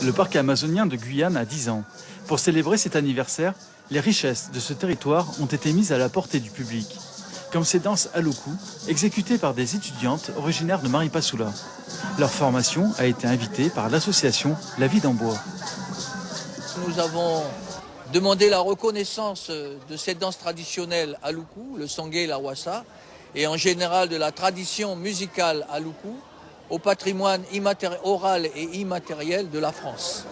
Le parc amazonien de Guyane a 10 ans. Pour célébrer cet anniversaire, les richesses de ce territoire ont été mises à la portée du public, comme ces danses aloukou, exécutées par des étudiantes originaires de Maripasoula. Leur formation a été invitée par l'association La Vie d'en Bois. Nous avons demandé la reconnaissance de cette danse traditionnelle aloukou, le sangué et la wassa, et en général de la tradition musicale aloukou, au patrimoine oral et immatériel de la France.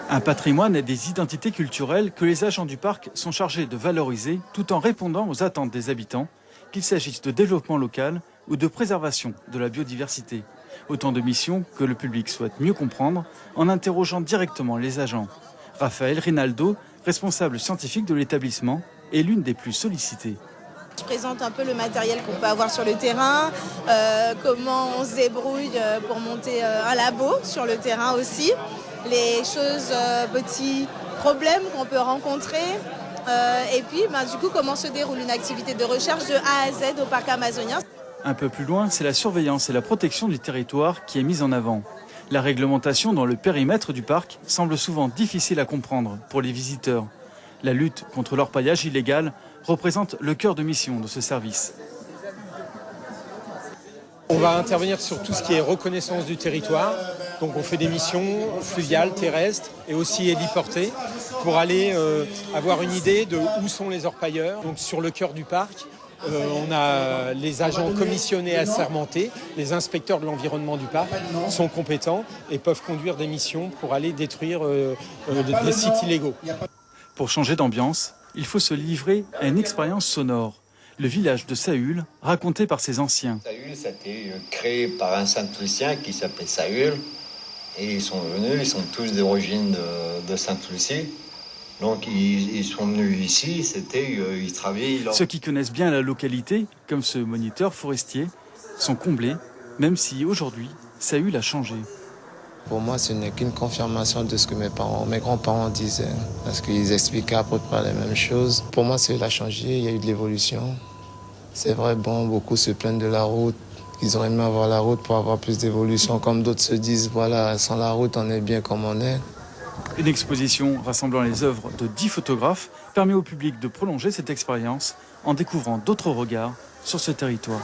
Un patrimoine et des identités culturelles que les agents du parc sont chargés de valoriser tout en répondant aux attentes des habitants, qu'il s'agisse de développement local ou de préservation de la biodiversité. Autant de missions que le public souhaite mieux comprendre en interrogeant directement les agents. Raphaël Rinaldo, responsable scientifique de l'établissement, est l'une des plus sollicitées. Je présente un peu le matériel qu'on peut avoir sur le terrain, comment on se débrouille pour monter un labo sur le terrain aussi, les choses, petits problèmes qu'on peut rencontrer, et puis du coup comment se déroule une activité de recherche de A à Z au parc amazonien. Un peu plus loin, c'est la surveillance et la protection du territoire qui est mise en avant. La réglementation dans le périmètre du parc semble souvent difficile à comprendre pour les visiteurs. La lutte contre l'orpaillage illégal représente le cœur de mission de ce service. On va intervenir sur tout ce qui est reconnaissance du territoire. Donc on fait des missions fluviales, terrestres et aussi héliportées pour aller avoir une idée de où sont les orpailleurs. Donc sur le cœur du parc, on a les agents commissionnés assermentés, les inspecteurs de l'environnement du parc sont compétents et peuvent conduire des missions pour aller détruire des sites illégaux. Pour changer d'ambiance, il faut se livrer à une expérience sonore. Le village de Saül, raconté par ses anciens. Saül, ça a été créé par un Sainte-Lucien qui s'appelait Saül. Et ils sont venus, ils sont tous d'origine de Sainte-Lucie. Donc ils sont venus ici, ils travaillaient... Ceux qui connaissent bien la localité, comme ce moniteur forestier, sont comblés, même si aujourd'hui, Saül a changé. Pour moi, ce n'est qu'une confirmation de ce que mes grands-parents disaient, parce qu'ils expliquaient à peu près les mêmes choses. Pour moi, Saül a changé, il y a eu de l'évolution. C'est vrai, beaucoup se plaignent de la route. Ils auraient aimé avoir la route pour avoir plus d'évolution, comme d'autres se disent, voilà, sans la route, on est bien comme on est. Une exposition rassemblant les œuvres de 10 photographes permet au public de prolonger cette expérience en découvrant d'autres regards sur ce territoire.